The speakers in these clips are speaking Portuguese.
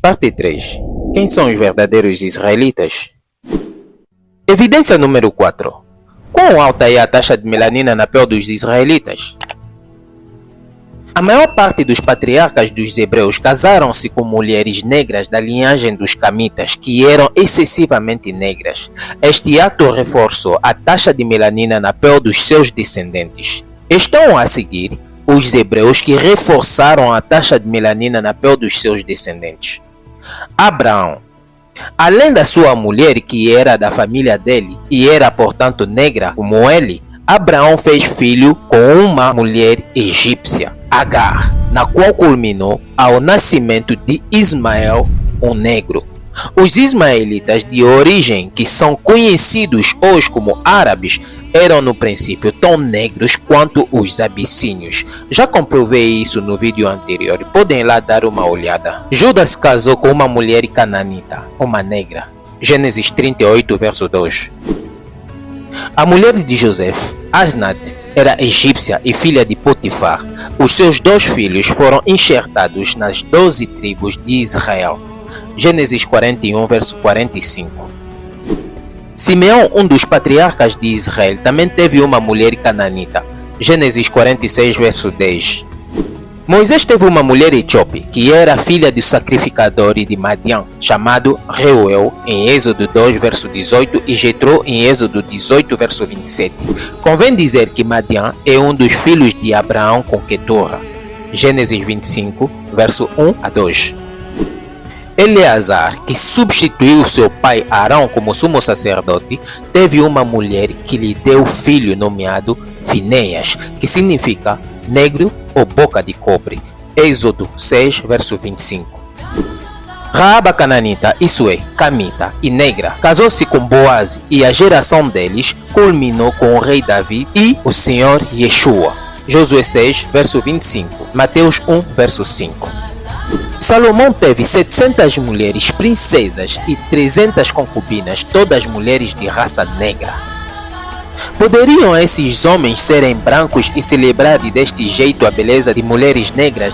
Parte 3. Quem são os verdadeiros israelitas? Evidência número 4. Quão alta é a taxa de melanina na pele dos israelitas? A maior parte dos patriarcas dos hebreus casaram-se com mulheres negras da linhagem dos camitas, que eram excessivamente negras. Este ato reforçou a taxa de melanina na pele dos seus descendentes. Estão a seguir os hebreus que reforçaram a taxa de melanina na pele dos seus descendentes. Abraão. Além da sua mulher, que era da família dele e era portanto negra como ele, Abraão fez filho com uma mulher egípcia, Agar, na qual culminou ao nascimento de Ismael, um negro. Os ismaelitas de origem, que são conhecidos hoje como árabes, eram no princípio tão negros quanto os abissínios. Já comprovei isso no vídeo anterior, podem lá dar uma olhada. Judas se casou com uma mulher cananita, uma negra. Gênesis 38, verso 2. A mulher de José, Asnat, era egípcia e filha de Potifar. Os seus 2 filhos foram enxertados nas 12 tribos de Israel. Gênesis 41, verso 45. Simeão, um dos patriarcas de Israel, também teve uma mulher cananita. Gênesis 46, verso 10. Moisés teve uma mulher etíope, que era filha do sacrificador de Madian, chamado Reuel, em Êxodo 2, verso 18, e Jetro, em Êxodo 18, verso 27. Convém dizer que Madian é um dos filhos de Abraão com Queturra. Gênesis 25, verso 1 a 2. Eleazar, que substituiu seu pai Arão como sumo sacerdote, teve uma mulher que lhe deu filho nomeado Finéias, que significa negro ou boca de cobre. Êxodo 6, verso 25. Raaba cananita, isso é, camita e negra, casou-se com Boaz e a geração deles culminou com o rei Davi e o Senhor Yeshua. Josué 6, verso 25. Mateus 1, verso 5. Salomão teve 700 mulheres princesas e 300 concubinas, todas mulheres de raça negra. Poderiam esses homens serem brancos e celebrar deste jeito a beleza de mulheres negras?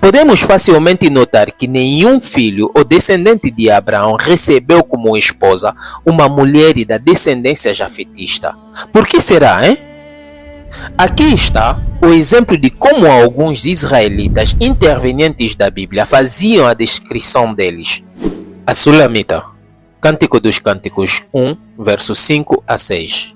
Podemos facilmente notar que nenhum filho ou descendente de Abraão recebeu como esposa uma mulher da descendência jafetista. Por que será, hein? Aqui está o exemplo de como alguns israelitas intervenientes da Bíblia faziam a descrição deles. A Sulamita, Cântico dos Cânticos 1, verso 5 a 6.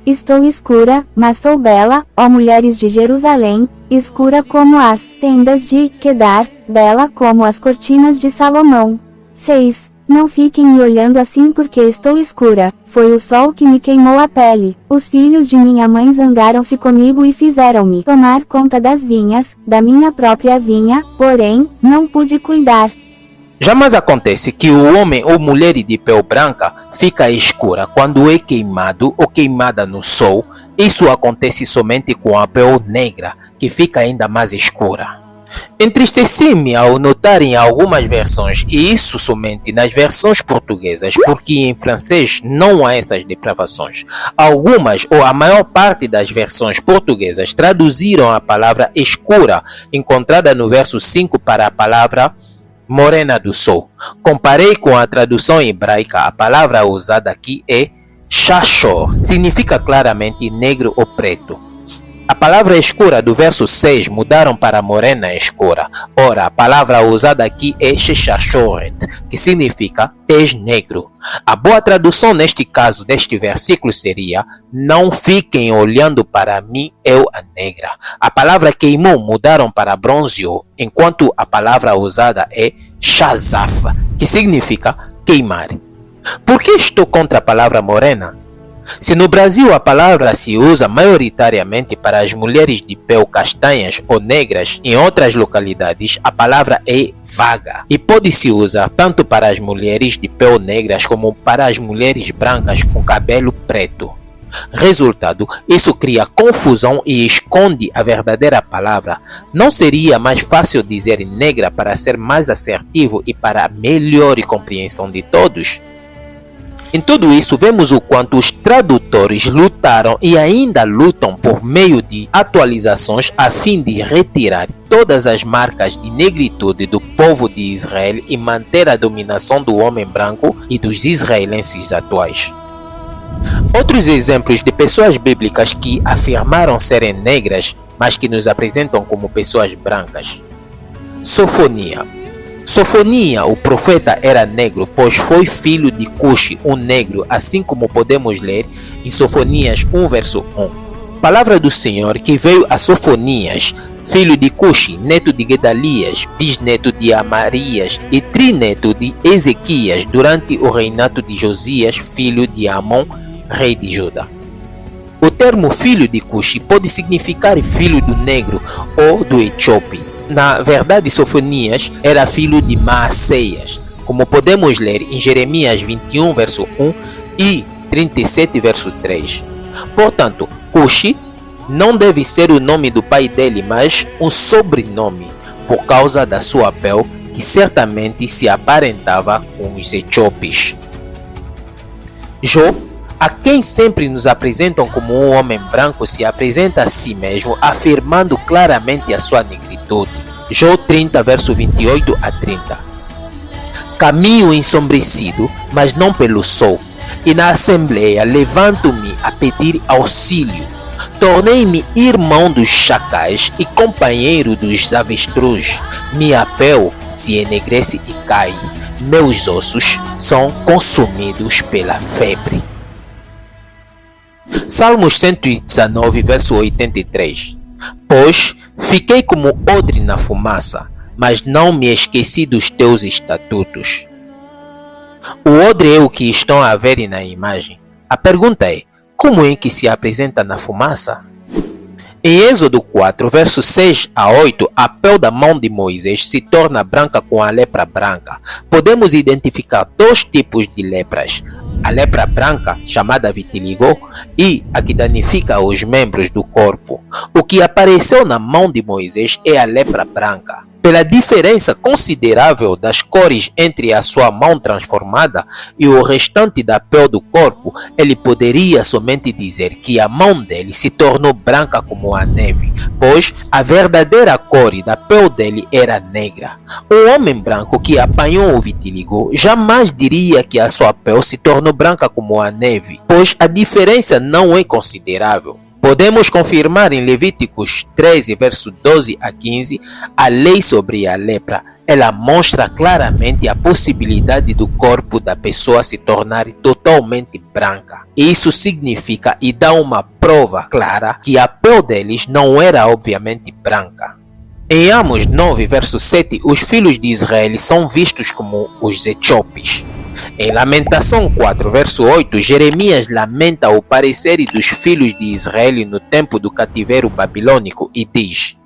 Estou escura, mas sou bela, ó mulheres de Jerusalém, escura como as tendas de Quedar, bela como as cortinas de Salomão. 6. Não fiquem me olhando assim porque estou escura, foi o sol que me queimou a pele. Os filhos de minha mãe zangaram-se comigo e fizeram-me tomar conta das vinhas, da minha própria vinha, porém, não pude cuidar. Jamais acontece que o homem ou mulher de pele branca fica escura quando é queimado ou queimada no sol. Isso acontece somente com a pele negra, que fica ainda mais escura. Entristeci-me ao notar em algumas versões, e isso somente nas versões portuguesas, porque em francês não há essas depravações. Algumas ou a maior parte das versões portuguesas traduziram a palavra escura, encontrada no verso 5, para a palavra morena do sol. Comparei com a tradução hebraica, a palavra usada aqui é shashor, significa claramente negro ou preto. A palavra escura do verso 6 mudaram para morena escura. Ora, a palavra usada aqui é sheshashoret, que significa tez negro. A boa tradução neste caso deste versículo seria: não fiquem olhando para mim, eu a negra. A palavra queimou mudaram para bronzeou, enquanto a palavra usada é shazaf, que significa queimar. Por que estou contra a palavra morena? Se no Brasil a palavra se usa maioritariamente para as mulheres de pele castanhas ou negras, em outras localidades a palavra é vaga e pode-se usar tanto para as mulheres de pele negras como para as mulheres brancas com cabelo preto. Resultado, isso cria confusão e esconde a verdadeira palavra. Não seria mais fácil dizer negra para ser mais assertivo e para melhor compreensão de todos? Em tudo isso, vemos o quanto os tradutores lutaram e ainda lutam por meio de atualizações a fim de retirar todas as marcas de negritude do povo de Israel e manter a dominação do homem branco e dos israelenses atuais. Outros exemplos de pessoas bíblicas que afirmaram serem negras, mas que nos apresentam como pessoas brancas. Sofonia. Sofonia, o profeta, era negro, pois foi filho de Cuxi, um negro, assim como podemos ler em Sofonias 1, verso 1. Palavra do Senhor que veio a Sofonias, filho de Cuxi, neto de Gedalias, bisneto de Amarias e trineto de Ezequias, durante o reinado de Josias, filho de Amon, rei de Judá. O termo filho de Cuxi pode significar filho do negro ou do etíope. Na verdade, Sofonias era filho de Maaceias, como podemos ler em Jeremias 21, verso 1 e 37, verso 3. Portanto, Cuxi não deve ser o nome do pai dele, mas um sobrenome, por causa da sua pele, que certamente se aparentava com os etíopes. Jó, a quem sempre nos apresentam como um homem branco, se apresenta a si mesmo, afirmando claramente a sua negritude. Jó 30, verso 28 a 30. Caminho ensombrecido, mas não pelo sol, e na assembleia levanto-me a pedir auxílio. Tornei-me irmão dos chacais e companheiro dos avestruz. Minha pele se enegrece e cai. Meus ossos são consumidos pela febre. Salmos 119, verso 83. Pois fiquei como odre na fumaça, mas não me esqueci dos teus estatutos. O odre é o que estão a ver na imagem. A pergunta é, como é que se apresenta na fumaça? Em Êxodo 4, versos 6 a 8, a pele da mão de Moisés se torna branca com a lepra branca. Podemos identificar dois tipos de lepras. A lepra branca, chamada vitiligo, e a que danifica os membros do corpo. O que apareceu na mão de Moisés é a lepra branca. Pela diferença considerável das cores entre a sua mão transformada e o restante da pele do corpo, ele poderia somente dizer que a mão dele se tornou branca como a neve, pois a verdadeira cor da pele dele era negra. Um homem branco que apanhou o vitiligo jamais diria que a sua pele se tornou branca como a neve, pois a diferença não é considerável. Podemos confirmar em Levíticos 13, verso 12 a 15, a lei sobre a lepra. Ela mostra claramente a possibilidade do corpo da pessoa se tornar totalmente branca. Isso significa e dá uma prova clara que a pele deles não era obviamente branca. Em Amos 9, verso 7, os filhos de Israel são vistos como os etíopes. Em Lamentação 4, verso 8, Jeremias lamenta o parecer dos filhos de Israel no tempo do cativeiro babilônico e diz: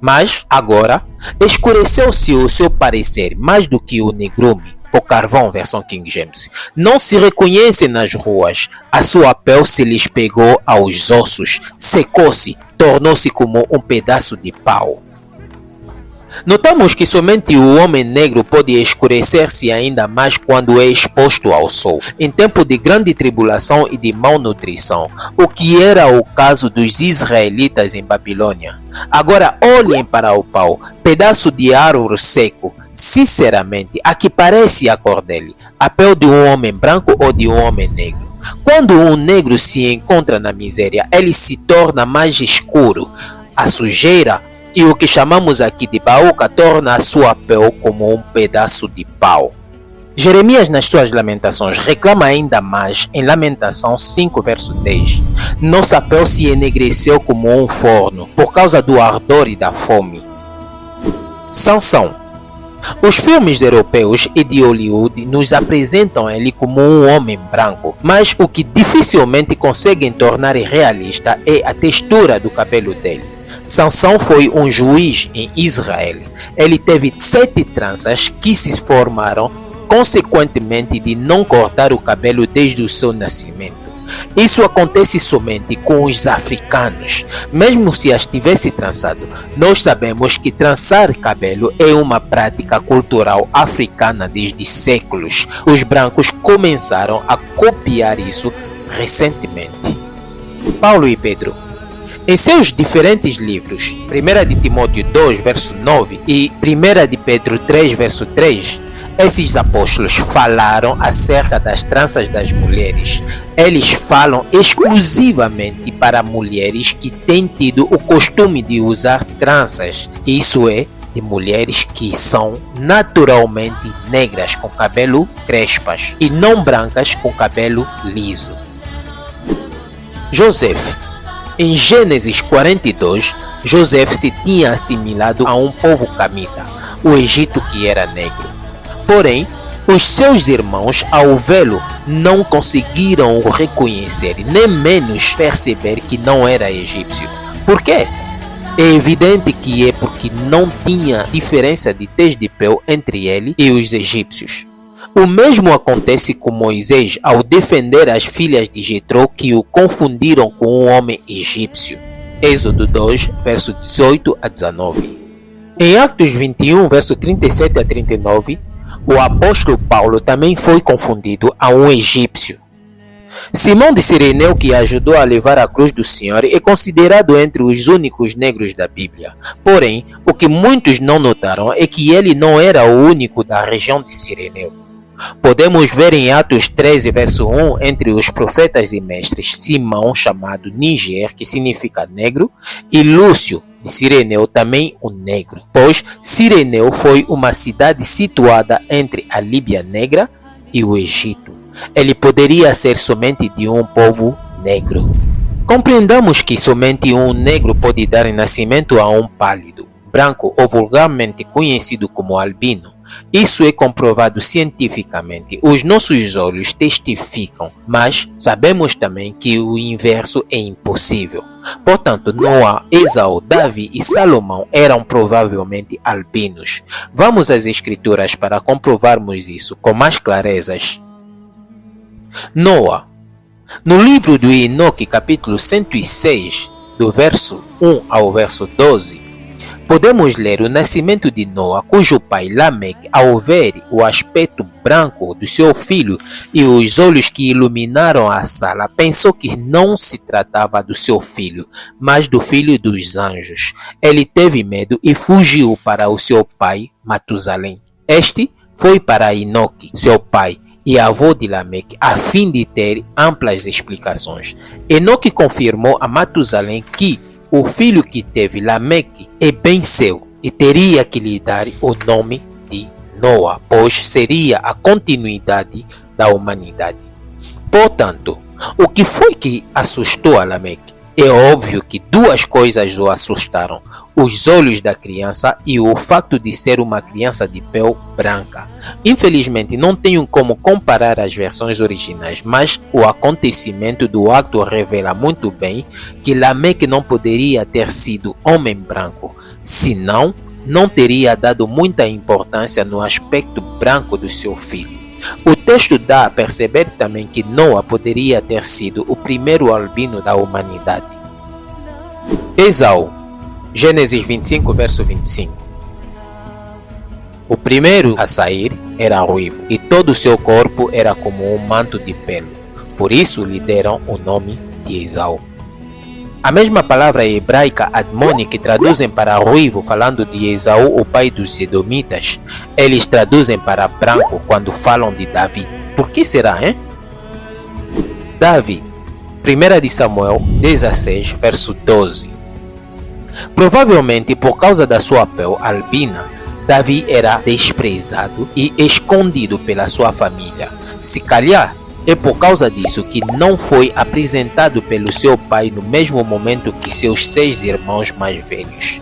Mas, agora, escureceu-se o seu parecer mais do que o negrume, o carvão, versão King James. Não se reconhecem nas ruas, a sua pele se lhes pegou aos ossos, secou-se, tornou-se como um pedaço de pau. Notamos que somente o homem negro pode escurecer-se ainda mais quando é exposto ao sol, em tempo de grande tribulação e de malnutrição, o que era o caso dos israelitas em Babilônia. Agora olhem para o pau, pedaço de árvore seco. Sinceramente, a que parece a cor dele? A pele de um homem branco ou de um homem negro? Quando um negro se encontra na miséria, ele se torna mais escuro. A sujeira e o que chamamos aqui de baúca torna a sua pele como um pedaço de pau. Jeremias, nas suas lamentações, reclama ainda mais em Lamentação 5, verso 10. Nossa pele se enegreceu como um forno, por causa do ardor e da fome. Sansão. Os filmes europeus e de Hollywood nos apresentam ele como um homem branco, mas o que dificilmente conseguem tornar realista é a textura do cabelo dele. Sansão foi um juiz em Israel. Ele teve 7 tranças que se formaram consequentemente de não cortar o cabelo desde o seu nascimento. Isso acontece somente com os africanos. Mesmo se as tivesse trançado, nós sabemos que trançar cabelo é uma prática cultural africana desde séculos. Os brancos começaram a copiar isso recentemente. Paulo e Pedro, em seus diferentes livros, 1 de Timóteo 2, verso 9 e 1 de Pedro 3, verso 3, esses apóstolos falaram acerca das tranças das mulheres. Eles falam exclusivamente para mulheres que têm tido o costume de usar tranças. Isso é, de mulheres que são naturalmente negras com cabelo crespas e não brancas com cabelo liso. José. Em Gênesis 42, José se tinha assimilado a um povo camita, o Egito que era negro. Porém, os seus irmãos, ao vê-lo, não conseguiram o reconhecer, nem menos perceber que não era egípcio. Por quê? É evidente que é porque não tinha diferença de tez de pele entre ele e os egípcios. O mesmo acontece com Moisés ao defender as filhas de Jetró que o confundiram com um homem egípcio. Êxodo 2, verso 18 a 19. Em Atos 21, verso 37 a 39, o apóstolo Paulo também foi confundido a um egípcio. Simão de Cireneu, que ajudou a levar a cruz do Senhor, é considerado entre os únicos negros da Bíblia. Porém, o que muitos não notaram é que ele não era o único da região de Cireneu. Podemos ver em Atos 13, verso 1, entre os profetas e mestres, Simão, chamado Níger, que significa negro, e Lúcio, de Cireneu, também um negro, pois Cireneu foi uma cidade situada entre a Líbia Negra e o Egito. Ele poderia ser somente de um povo negro. Compreendamos que somente um negro pode dar nascimento a um pálido, branco ou vulgarmente conhecido como albino. Isso é comprovado cientificamente. Os nossos olhos testificam, mas sabemos também que o inverso é impossível. Portanto, Noé, Esaú, Davi e Salomão eram provavelmente albinos. Vamos às escrituras para comprovarmos isso com mais clarezas. Noé. No livro do Enoque, capítulo 106, do verso 1 ao verso 12, podemos ler o nascimento de Noé, cujo pai Lameque, ao ver o aspecto branco do seu filho e os olhos que iluminaram a sala, pensou que não se tratava do seu filho, mas do filho dos anjos. Ele teve medo e fugiu para o seu pai Matusalém. Este foi para Enoque, seu pai, e avô de Lameque, a fim de ter amplas explicações. Enoque confirmou a Matusalém que o filho que teve Lameque é bem seu e teria que lhe dar o nome de Noé, pois seria a continuidade da humanidade. Portanto, o que foi que assustou a Lameque? É óbvio que duas coisas o assustaram: os olhos da criança e o facto de ser uma criança de pele branca. Infelizmente não tenho como comparar as versões originais, mas o acontecimento do acto revela muito bem que Lameque não poderia ter sido homem branco, senão não teria dado muita importância no aspecto branco do seu filho. O texto dá a perceber também que Noé poderia ter sido o primeiro albino da humanidade. Esaú, Gênesis 25, verso 25. O primeiro a sair era ruivo, e todo o seu corpo era como um manto de pelo. Por isso lhe deram o nome de Esaú. A mesma palavra hebraica Admoni, que traduzem para ruivo falando de Esaú, o pai dos Edomitas, eles traduzem para branco quando falam de Davi. Por que será, hein? Davi, 1 de Samuel 16, verso 12. Provavelmente por causa da sua pele albina, Davi era desprezado e escondido pela sua família. Se calhar, é por causa disso que não foi apresentado pelo seu pai no mesmo momento que seus 6 irmãos mais velhos.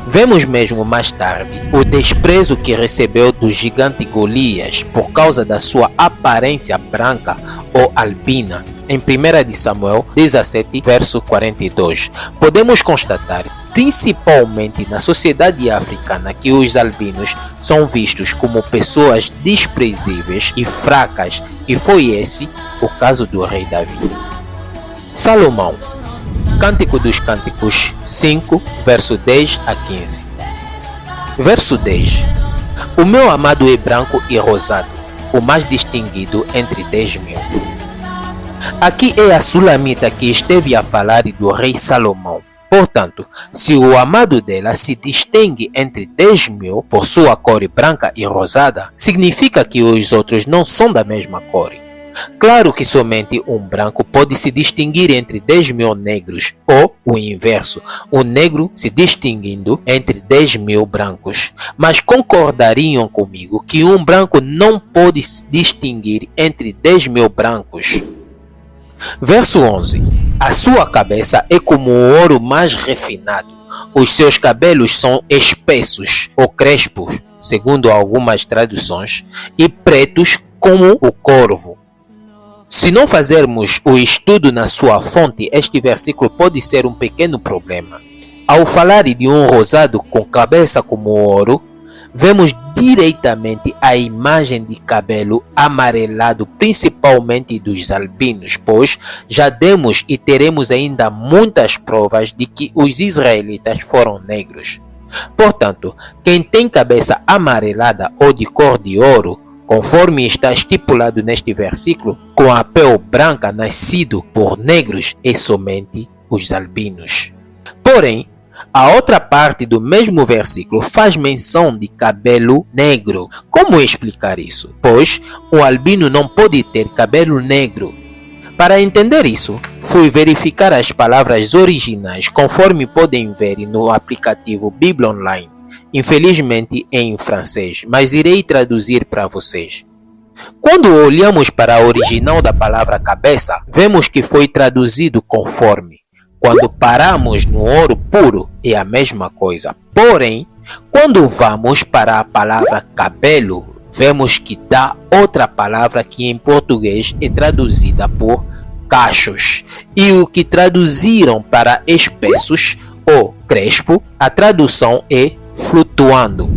Vemos mesmo mais tarde o desprezo que recebeu do gigante Golias por causa da sua aparência branca ou albina. Em 1 de Samuel 17, verso 42, podemos constatar, principalmente na sociedade africana, que os albinos são vistos como pessoas desprezíveis e fracas, e foi esse o caso do rei Davi. Salomão, Cântico dos Cânticos 5, verso 10 a 15. Verso 10. O meu amado é branco e rosado, o mais distinguido entre 10.000. Aqui é a Sulamita que esteve a falar do rei Salomão. Portanto, se o amado dela se distingue entre 10.000 por sua cor branca e rosada, significa que os outros não são da mesma cor. Claro que somente um branco pode se distinguir entre 10.000 negros, ou o inverso, um negro se distinguindo entre 10.000 brancos. Mas concordariam comigo que um branco não pode se distinguir entre 10.000 brancos? Verso 11. A sua cabeça é como o ouro mais refinado. Os seus cabelos são espessos ou crespos, segundo algumas traduções, e pretos como o corvo. Se não fazermos o estudo na sua fonte, este versículo pode ser um pequeno problema. Ao falar de um rosado com cabeça como ouro, vemos diretamente a imagem de cabelo amarelado, principalmente dos albinos, pois já demos e teremos ainda muitas provas de que os israelitas foram negros. Portanto, quem tem cabeça amarelada ou de cor de ouro, conforme está estipulado neste versículo, com a pele branca nascido por negros, é somente os albinos. Porém, a outra parte do mesmo versículo faz menção de cabelo negro. Como explicar isso? Pois um albino não pode ter cabelo negro. Para entender isso, fui verificar as palavras originais, conforme podem ver no aplicativo Bíblia Online. Infelizmente em francês, mas irei traduzir para vocês. Quando olhamos para a original da palavra cabeça, vemos que foi traduzido conforme. Quando paramos no ouro puro, é a mesma coisa. Porém, quando vamos para a palavra cabelo, vemos que dá outra palavra que em português é traduzida por cachos. E o que traduziram para espessos ou crespo, a tradução é flutuando.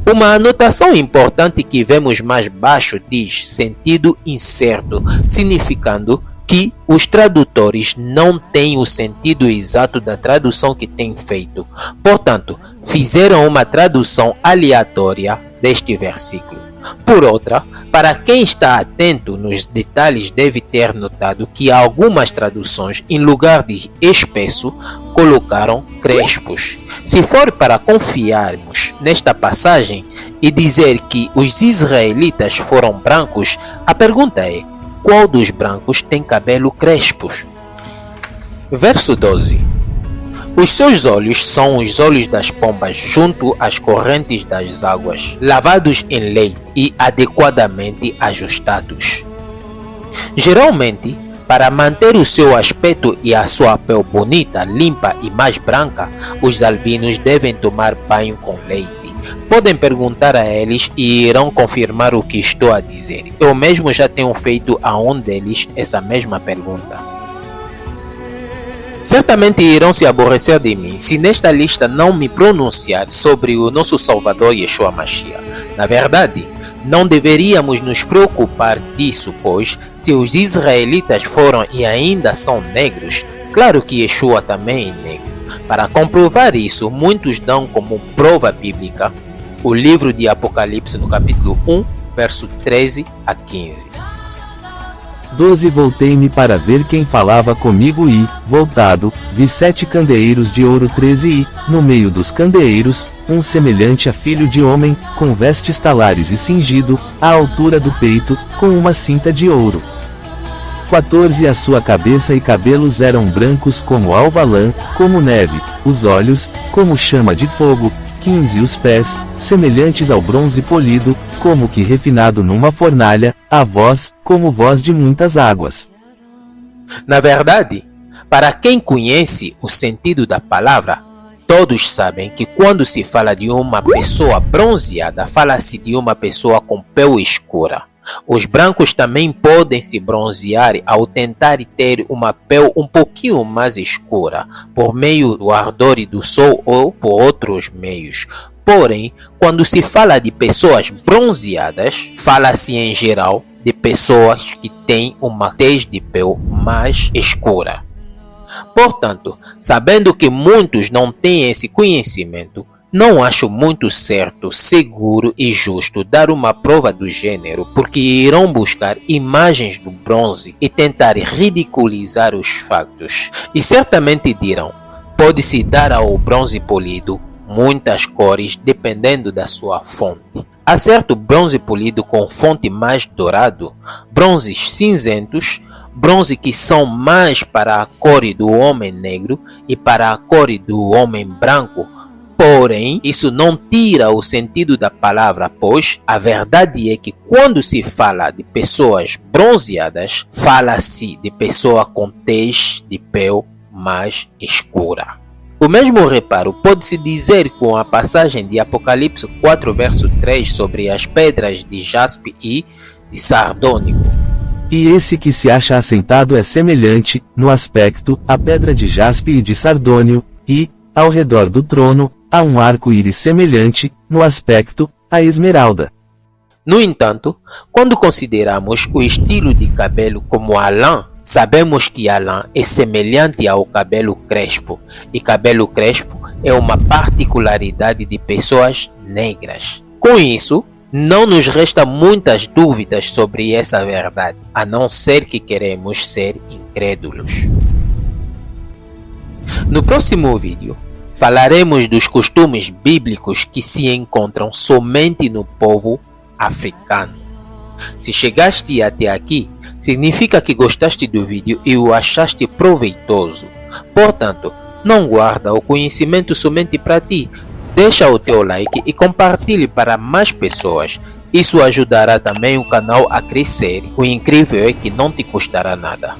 Uma anotação importante que vemos mais baixo diz sentido incerto, significando que os tradutores não têm o sentido exato da tradução que têm feito. Portanto, fizeram uma tradução aleatória deste versículo. Por outra, para quem está atento nos detalhes deve ter notado que algumas traduções, em lugar de espesso, colocaram crespos. Se for para confiarmos nesta passagem e dizer que os israelitas foram brancos, a pergunta é: qual dos brancos tem cabelo crespos? Verso 12. Os seus olhos são os olhos das pombas junto às correntes das águas, lavados em leite e adequadamente ajustados. Geralmente, para manter o seu aspecto e a sua pele bonita, limpa e mais branca, os albinos devem tomar banho com leite. Podem perguntar a eles e irão confirmar o que estou a dizer. Eu mesmo já tenho feito a um deles essa mesma pergunta. Certamente irão se aborrecer de mim se nesta lista não me pronunciar sobre o nosso Salvador Yeshua Mashiach. Na verdade, não deveríamos nos preocupar disso, pois se os israelitas foram e ainda são negros, claro que Yeshua também é negro. Para comprovar isso, muitos dão como prova bíblica o livro de Apocalipse no capítulo 1, verso 13 a 15. 12 Voltei-me para ver quem falava comigo e, voltado, vi 7 candeeiros de ouro 13 e, no meio dos candeeiros, um semelhante a filho de homem, com vestes talares e cingido, à altura do peito, com uma cinta de ouro. 14 A sua cabeça e cabelos eram brancos como alva lã, como neve, os olhos, como chama de fogo. 15 Os pés, semelhantes ao bronze polido, como que refinado numa fornalha, a voz, como voz de muitas águas. Na verdade, para quem conhece o sentido da palavra, todos sabem que quando se fala de uma pessoa bronzeada, fala-se de uma pessoa com pele escura. Os brancos também podem se bronzear ao tentar ter uma pele um pouquinho mais escura, por meio do ardor do sol ou por outros meios. Porém, quando se fala de pessoas bronzeadas, fala-se em geral de pessoas que têm uma tez de pele mais escura. Portanto, sabendo que muitos não têm esse conhecimento, não acho muito certo, seguro e justo dar uma prova do gênero, porque irão buscar imagens do bronze e tentar ridiculizar os factos. E certamente dirão, pode-se dar ao bronze polido muitas cores dependendo da sua fonte. Há certo bronze polido com fonte mais dourado, bronzes cinzentos, bronze que são mais para a cor do homem negro e para a cor do homem branco. Porém, isso não tira o sentido da palavra, pois a verdade é que quando se fala de pessoas bronzeadas, fala-se de pessoa com tez de pele mais escura. O mesmo reparo pode-se dizer com a passagem de Apocalipse 4, verso 3 sobre as pedras de jaspe e de sardônico. E esse que se acha assentado é semelhante, no aspecto, à pedra de jaspe e de sardônio, e, ao redor do trono, há um arco-íris semelhante, no aspecto, à esmeralda. No entanto, quando consideramos o estilo de cabelo como a lã, sabemos que a lã é semelhante ao cabelo crespo, e cabelo crespo é uma particularidade de pessoas negras. Com isso, não nos resta muitas dúvidas sobre essa verdade, a não ser que queremos ser incrédulos. No próximo vídeo, falaremos dos costumes bíblicos que se encontram somente no povo africano. Se chegaste até aqui, significa que gostaste do vídeo e o achaste proveitoso. Portanto, não guarda o conhecimento somente para ti. Deixa o teu like e compartilhe para mais pessoas. Isso ajudará também o canal a crescer. O incrível é que não te custará nada.